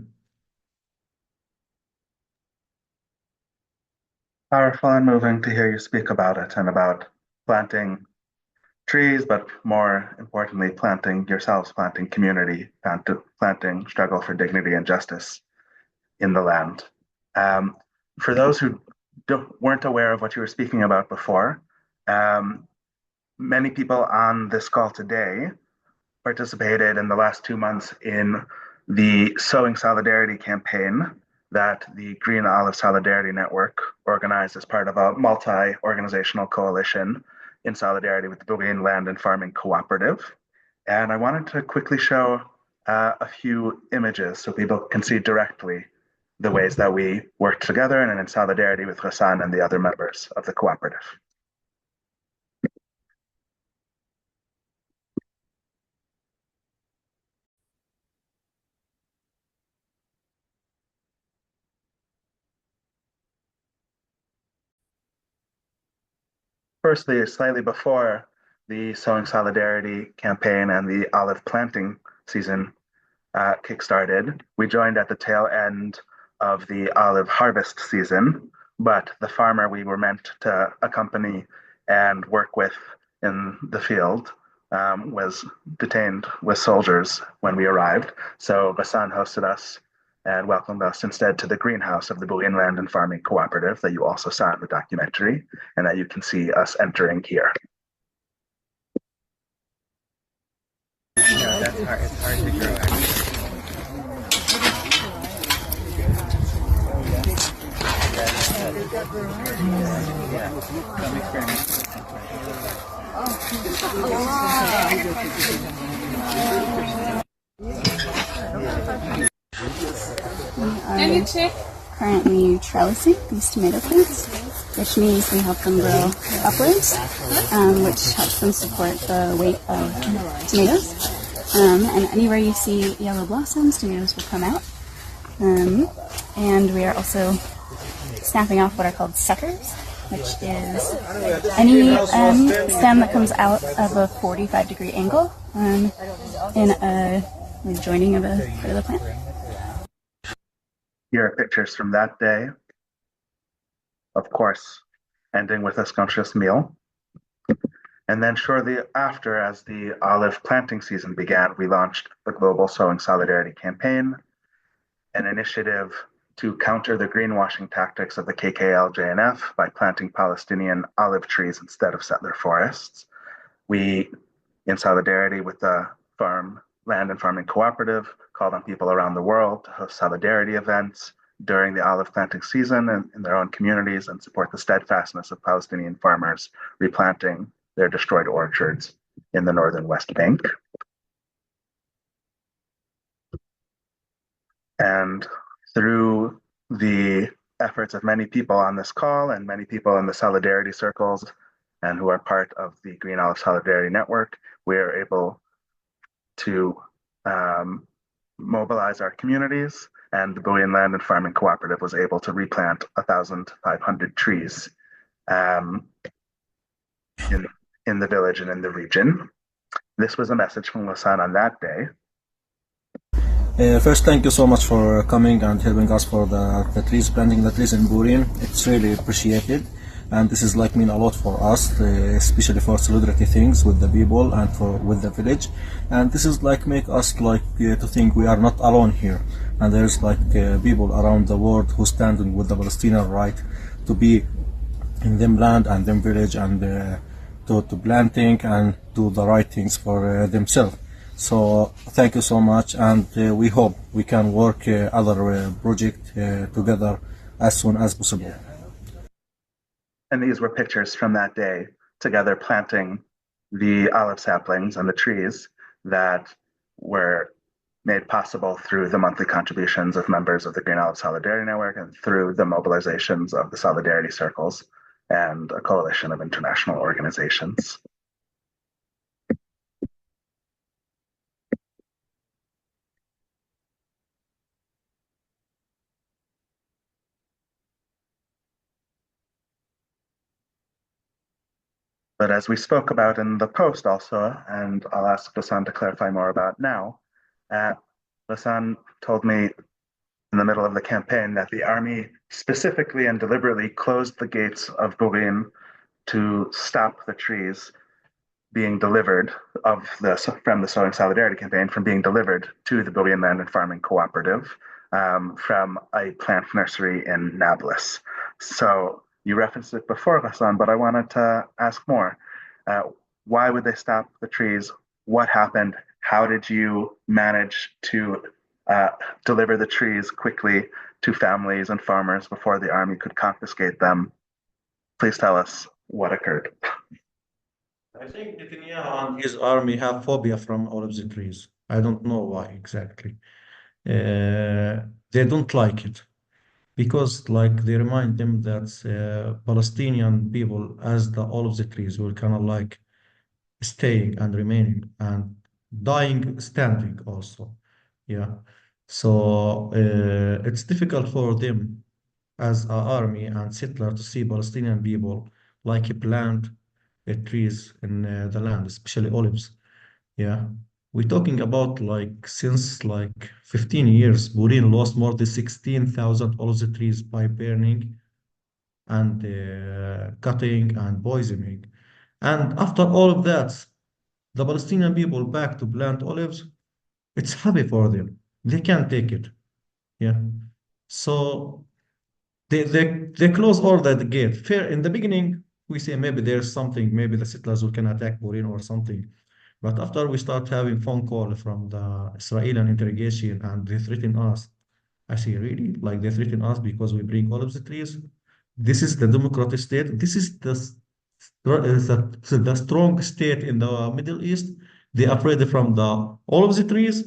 Powerful and moving to hear you speak about it and about planting trees, but more importantly, planting yourselves, planting community, planting struggle for dignity and justice in the land. For those who weren't aware of what you were speaking about before, many people on this call today participated in the last 2 months in the Sowing Solidarity campaign that the Green Olive Solidarity Network organized as part of a multi-organizational coalition in solidarity with the Burin Land and Farming Cooperative. And I wanted to quickly show a few images so people can see directly the ways that we work together and in solidarity with Ghassan and the other members of the cooperative. Firstly, slightly before the Sowing Solidarity campaign and the olive planting season kickstarted, we joined at the tail end of the olive harvest season, but the farmer we were meant to accompany and work with in the field was detained with soldiers when we arrived. So Ghassan hosted us and welcomed us instead to the greenhouse of the Burin Land and Farming Cooperative that you also saw in the documentary and that you can see us entering here. Yeah, that's hard. It's hard to grow. Yeah, some experiments. We are currently trellising these tomato plants, which means we help them grow upwards, which helps them support the weight of tomatoes. And anywhere you see yellow blossoms, tomatoes will come out. And we are also snapping off what are called suckers, which is any stem that comes out of a 45-degree angle in a joining of a part of the plant. Here are pictures from that day. Of course, ending with a scrumptious meal. And then shortly after, as the olive planting season began, we launched the Global Sowing Solidarity Campaign, an initiative to counter the greenwashing tactics of the KKL-JNF by planting Palestinian olive trees instead of settler forests. We, in solidarity with the Land and Farming Cooperative, called on people around the world to host solidarity events during the olive planting season in their own communities and support the steadfastness of Palestinian farmers replanting their destroyed orchards in the northern West Bank. And through the efforts of many people on this call and many people in the solidarity circles and who are part of the Green Olive Solidarity Network, we are able to mobilize our communities, and the Burin Land and Farming Cooperative was able to replant 1,500 trees in the village and in the region. This was a message from Ghassan on that day. First, thank you so much for coming and helping us for the trees, planting the trees in Burin. It's really appreciated, and this is like mean a lot for us, especially for solidarity things with the people and for with the village. And this is like make us like to think we are not alone here, and there's like people around the world who standing with the Palestinian right to be in them land and them village and to planting and do the right things for themselves. So thank you so much, and we hope we can work other project together as soon as possible. And these were pictures from that day, together planting the olive saplings and the trees that were made possible through the monthly contributions of members of the Green Olive Solidarity Network and through the mobilizations of the Solidarity Circles and a coalition of international organizations. But as we spoke about in the post also, and I'll ask Ghassan to clarify more about now, Ghassan told me in the middle of the campaign that the army specifically and deliberately closed the gates of Burin to stop the trees being delivered from the Sowing Solidarity campaign from being delivered to the Burin Land and Farming Cooperative from a plant nursery in Nablus. So you referenced it before, Ghassan, but I wanted to ask more. Why would they stop the trees? What happened? How did you manage to deliver the trees quickly to families and farmers before the army could confiscate them? Please tell us what occurred. I think Netanyahu and his army have phobia from all of the trees. I don't know why exactly. They don't like it because, like, they remind them that Palestinian people, as the all of the trees, were kind of like staying and remaining and dying standing also. Yeah. So it's difficult for them as an army and settler to see Palestinian people like plant trees in the land, especially olives. Yeah. We're talking about like since like 15 years, Burin lost more than 16,000 olive trees by burning and cutting and poisoning. And after all of that, the Palestinian people back to plant olives, it's happy for them. They can't take it. Yeah. So they close all that gate. Fair in the beginning, we say maybe there's something, maybe the settlers who can attack Burin or something. But after we start having phone call from the Israeli interrogation and they threaten us, I say, really? Like they threaten us because we bring all of the trees? This is the democratic state. This is the strong state in the Middle East. They afraid from the all of the trees.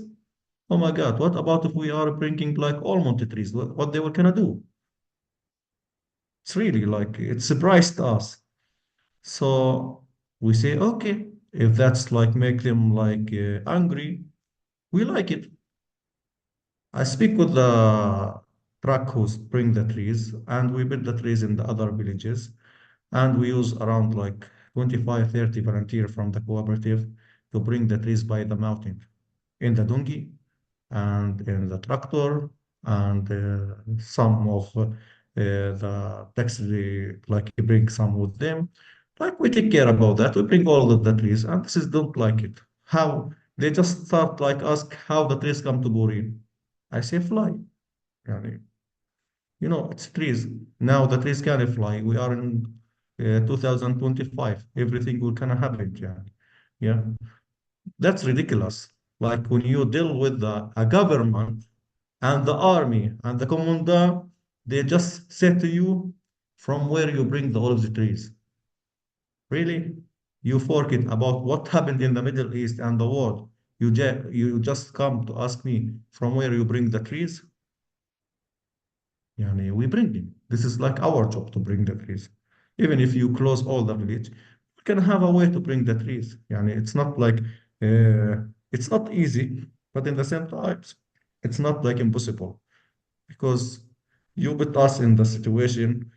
Oh my God, what about if we are bringing like almond trees? What they were gonna do? It's really like it surprised us. So we say, okay, if that's like make them like angry, we like it. I speak with the truck who's bring the trees, and we build the trees in the other villages, and we use around like 25, 30 volunteer from the cooperative to bring the trees by the mountain in the donkey and in the tractor and some of the taxi like bring some with them. Like we take care about that. We bring all of the trees, and this is don't like it. How they just start like ask how the trees come to Burin. I say fly. Yani, it's trees. Now the trees can fly. We are in 2025. Everything will kind of happen. Yeah. That's ridiculous. Like when you deal with a government and the army and the commander, they just say to you from where you bring the all of the trees. Really? You forget about what happened in the Middle East and the world. You just come to ask me from where you bring the trees? Yani we bring them. This is like our job to bring the trees. Even if you close all the village, we can have a way to bring the trees. Yani it's not like it's not easy, but in the same time, it's not like impossible because you put us in the situation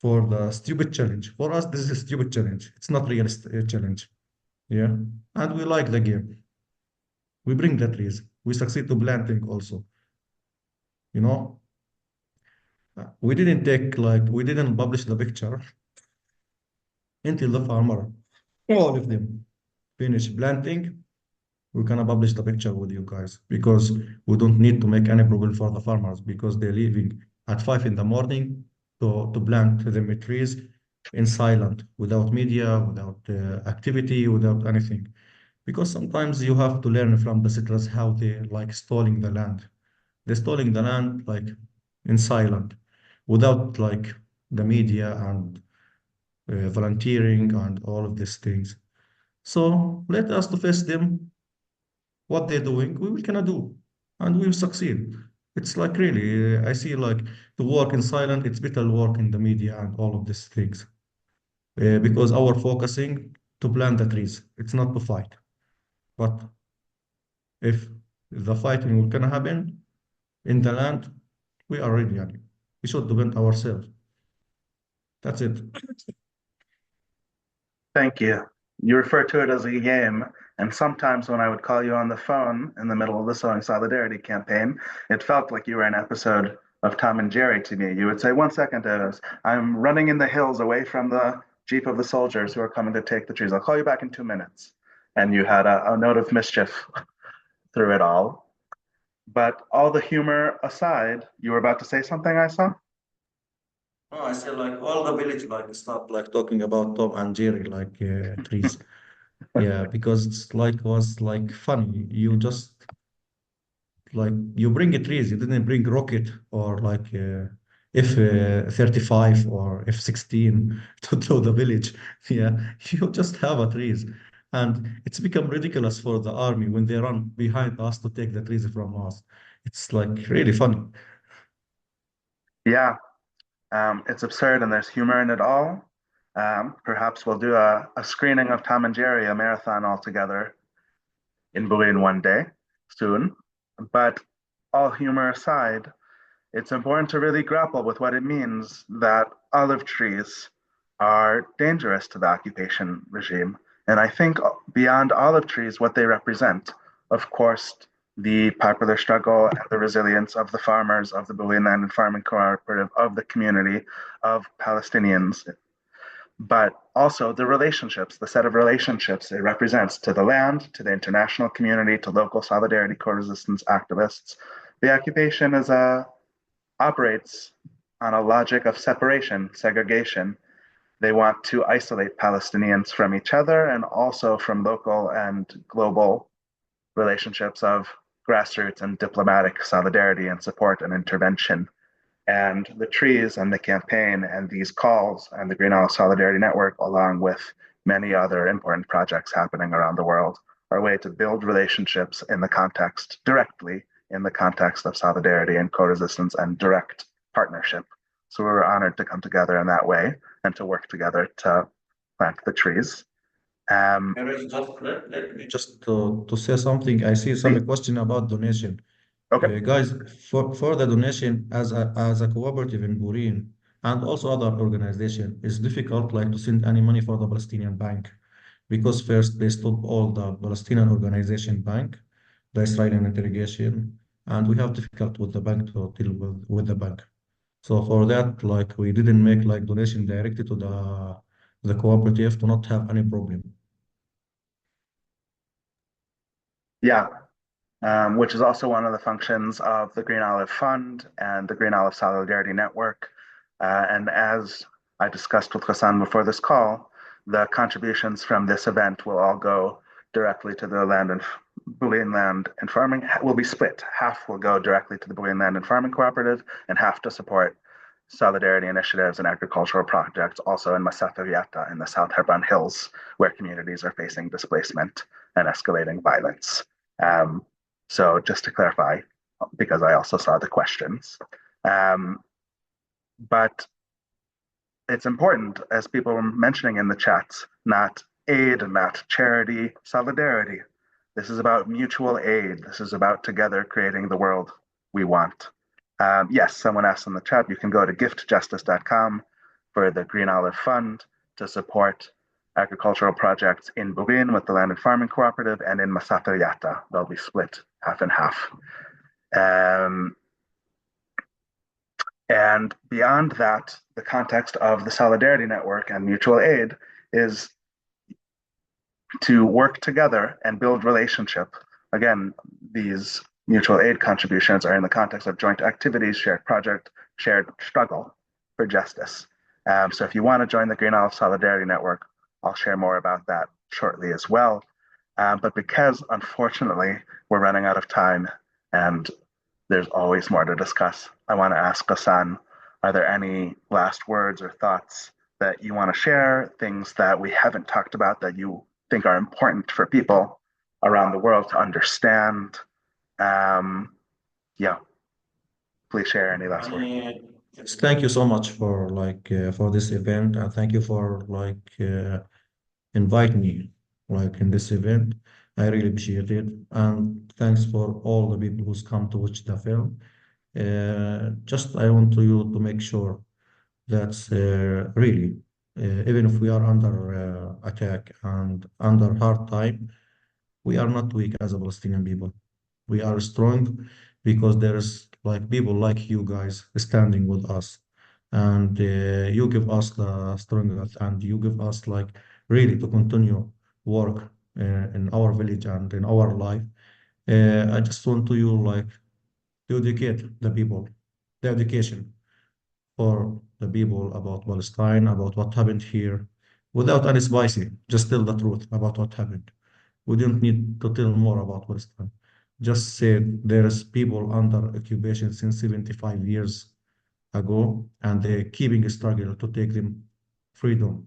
for the stupid challenge. For us, this is a stupid challenge. It's not real challenge. Yeah, and we like the game. We bring the trees. We succeed to planting also. You know, we didn't publish the picture until the farmer, all of them, finish planting. We're gonna publish the picture with you guys because we don't need to make any problem for the farmers because they're leaving at 5 in the morning to plant the trees in silent, without media, without activity, without anything. Because sometimes you have to learn from the settlers how they like stalling the land. They're stalling the land like in silent, without like the media and volunteering and all of these things. So let us to face them what they're doing, we will gonna do, and we will succeed. It's like really, I see like to work in silent, it's better work in the media and all of these things. Because our focusing to plant the trees, it's not to fight. But if the fighting will gonna happen in the land, we are ready. Yani. We should defend ourselves. That's it. Thank you. You refer to it as a game, and sometimes when I would call you on the phone in the middle of the Sowing Solidarity campaign, it felt like you were an episode of Tom and Jerry to me. You would say, "1 second, Dennis, I'm running in the hills away from the jeep of the soldiers who are coming to take the trees. I'll call you back in 2 minutes." And you had a note of mischief through it all. But all the humor aside, you were about to say something, I saw? Oh, I said like all the village like start like talking about Tom and Jerry like trees. Yeah, because it's like was like funny. You just like you bring a trees. You didn't bring rocket or like F-35 or F-16 to the village. Yeah, you just have a trees, and it's become ridiculous for the army when they run behind us to take the trees from us. It's like really funny. Yeah, it's absurd and there's humor in it all. Perhaps we'll do a screening of Tom and Jerry, a marathon all together in Burin one day soon. But all humor aside, it's important to really grapple with what it means that olive trees are dangerous to the occupation regime. And I think beyond olive trees, what they represent, of course, the popular struggle and the resilience of the farmers, of the Burin Land and Farming Cooperative, of the community, of Palestinians, but also the relationships, the set of relationships it represents to the land, to the international community, to local solidarity, co-resistance activists. The occupation operates on a logic of separation, segregation. They want to isolate Palestinians from each other and also from local and global relationships of grassroots and diplomatic solidarity and support and intervention. And the trees and the campaign and these calls and the Green Olive Solidarity Network, along with many other important projects happening around the world, are a way to build relationships in the context, directly in the context of solidarity and co-resistance and direct partnership. So we were honored to come together in that way and to work together to plant the trees. Erez, let me just to say something. I see some question about donation. Okay. Guys, for the donation as a cooperative in Burin and also other organization, it's difficult like to send any money for the Palestinian bank because first they stop all the Palestinian organization bank, the Israeli interrogation, and we have difficult with the bank to deal with the bank. So for that, like we didn't make like donation directly to the cooperative to not have any problem. Yeah, which is also one of the functions of the Green Olive Fund and the Green Olive Solidarity Network. And as I discussed with Ghassan before this call, the contributions from this event will all go directly to the land and Burin Land and Farming will be split. Half will go directly to the Burin Land and Farming Cooperative and half to support solidarity initiatives and agricultural projects also in Masafaviata in the South Hebron Hills, where communities are facing displacement and escalating violence. So just to clarify, because I also saw the questions, but it's important, as people were mentioning in the chats, not aid, not charity, solidarity. This is about mutual aid. This is about together creating the world we want. Yes, someone asked in the chat, you can go to giftjustice.com for the Green Olive Fund to support agricultural projects in Burin with the Land and Farming Cooperative and in Masatariata. They'll be split half and half. And beyond that, the context of the Solidarity Network and mutual aid is to work together and build relationship. Again, these mutual aid contributions are in the context of joint activities, shared project, shared struggle for justice. So if you want to join the Green Olive Solidarity Network, I'll share more about that shortly as well. But because, unfortunately, we're running out of time and there's always more to discuss, I want to ask Ghassan, are there any last words or thoughts that you want to share, things that we haven't talked about that you think are important for people around the world to understand? Yeah, please share any last words. Yes, thank you so much for for this event, and thank you for invite me in this event. I really appreciate it, and thanks for all the people who's come to watch the film. Just I want you to make sure that really, even if we are under attack and under hard time, we are not weak as a Palestinian people. We are strong because there's people like you guys standing with us, and you give us the strength, and you give us really to continue work in our village and in our life. I just want to you to educate the people, the education for the people about Palestine, about what happened here, without any spicy. Just tell the truth about what happened. We don't need to tell more about Palestine. Just say there's people under occupation since 75 years ago, and they're keeping a struggle to take them freedom.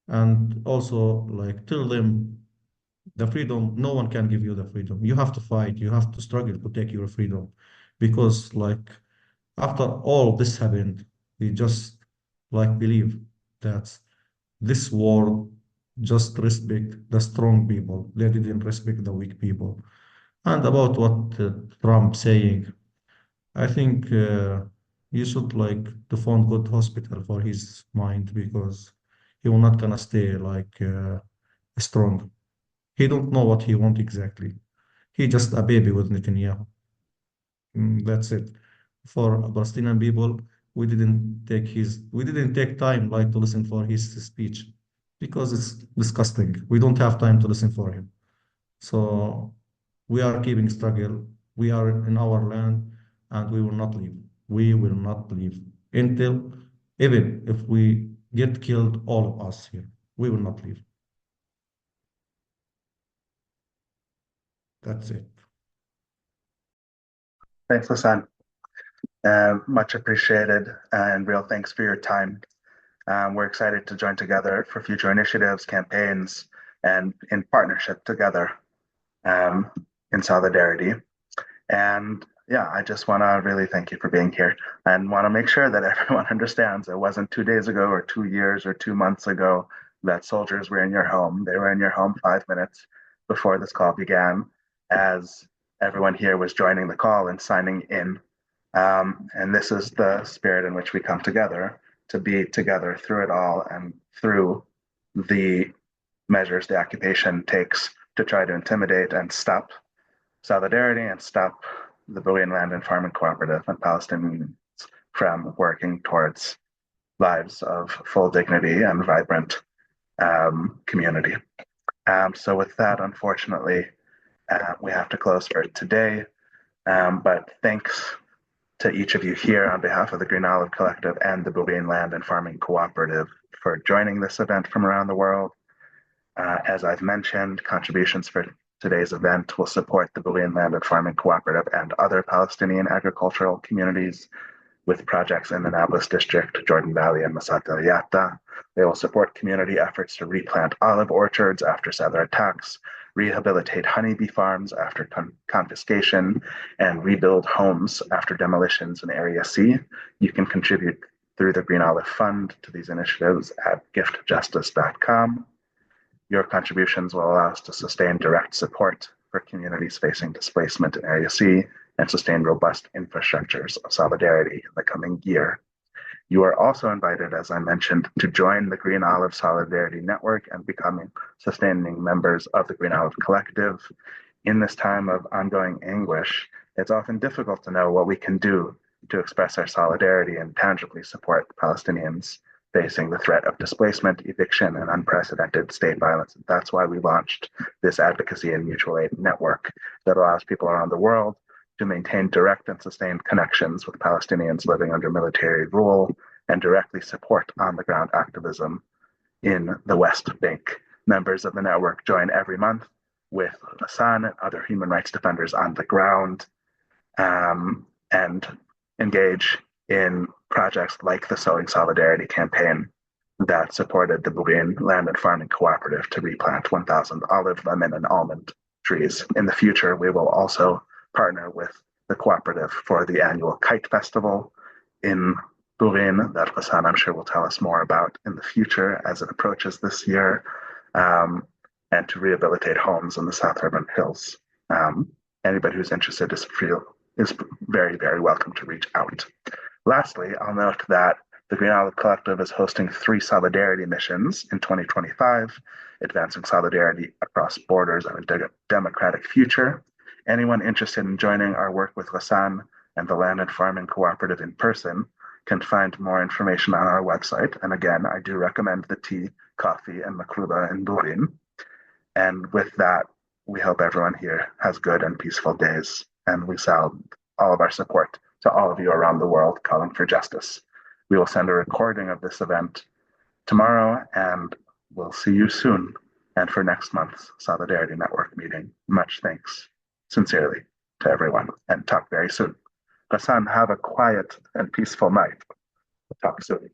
And also, tell them the freedom, no one can give you the freedom. You have to fight, you have to struggle to take your freedom. Because, after all this happened, we just, believe that this war just respect the strong people. They didn't respect the weak people. And about what Trump saying, I think you should to find good hospital for his mind, because he will not gonna stay strong. He don't know what he want exactly. He just a baby with Netanyahu. That's it. For Palestinian people, we didn't take time to listen for his speech, because it's disgusting. We don't have time to listen for him. So we are keeping struggle. We are in our land, and we will not leave. We will not leave until, even if we get killed, all of us here, we will not leave. That's it. Thanks, Ghassan. Much appreciated, and real thanks for your time. We're excited to join together for future initiatives, campaigns, and in partnership together in solidarity. And yeah, I just want to really thank you for being here, and want to make sure that everyone understands it wasn't 2 days ago or 2 years or 2 months ago that soldiers were in your home. They were in your home 5 minutes before this call began, as everyone here was joining the call and signing in. And this is the spirit in which we come together, to be together through it all and through the measures the occupation takes to try to intimidate and stop solidarity and stop the Burin Land and Farming Cooperative and Palestinians from working towards lives of full dignity and vibrant community. So with that, unfortunately, we have to close for today. But thanks to each of you here on behalf of the Green Olive Collective and the Burin Land and Farming Cooperative for joining this event from around the world. As I've mentioned, contributions for today's event will support the Burin Land and Farming Cooperative and other Palestinian agricultural communities with projects in the Nablus District, Jordan Valley, and Masat al-Yatta. They will support community efforts to replant olive orchards after settler attacks, rehabilitate honeybee farms after confiscation, and rebuild homes after demolitions in Area C. You can contribute through the Green Olive Fund to these initiatives at giftjustice.com. Your contributions will allow us to sustain direct support for communities facing displacement in Area C and sustain robust infrastructures of solidarity in the coming year. You are also invited, as I mentioned, to join the Green Olive Solidarity Network and becoming sustaining members of the Green Olive Collective. In this time of ongoing anguish, it's often difficult to know what we can do to express our solidarity and tangibly support Palestinians facing the threat of displacement, eviction, and unprecedented state violence. That's why we launched this advocacy and mutual aid network that allows people around the world to maintain direct and sustained connections with Palestinians living under military rule and directly support on-the-ground activism in the West Bank. Members of the network join every month with Ghassan and other human rights defenders on the ground, and engage in projects like the Sowing Solidarity campaign that supported the Burin Land and Farming Cooperative to replant 1,000 olive, lemon, and almond trees. In the future, we will also partner with the Cooperative for the annual Kite Festival in Burin that Ghassan, I'm sure, will tell us more about in the future as it approaches this year, and to rehabilitate homes in the South Urban Hills. Anybody who's interested is very, very welcome to reach out. Lastly, I'll note that the Green Olive Collective is hosting 3 solidarity missions in 2025, advancing solidarity across borders and a democratic future. Anyone interested in joining our work with Ghassan and the Land and Farming Cooperative in person can find more information on our website. And again, I do recommend the tea, coffee, and makluba in Burin. And with that, we hope everyone here has good and peaceful days. And we sound all of our support to all of you around the world calling for justice. We will send a recording of this event tomorrow, and we'll see you soon. And for next month's Solidarity Network meeting, much thanks sincerely to everyone, and talk very soon. Ghassan, have a quiet and peaceful night. Talk soon.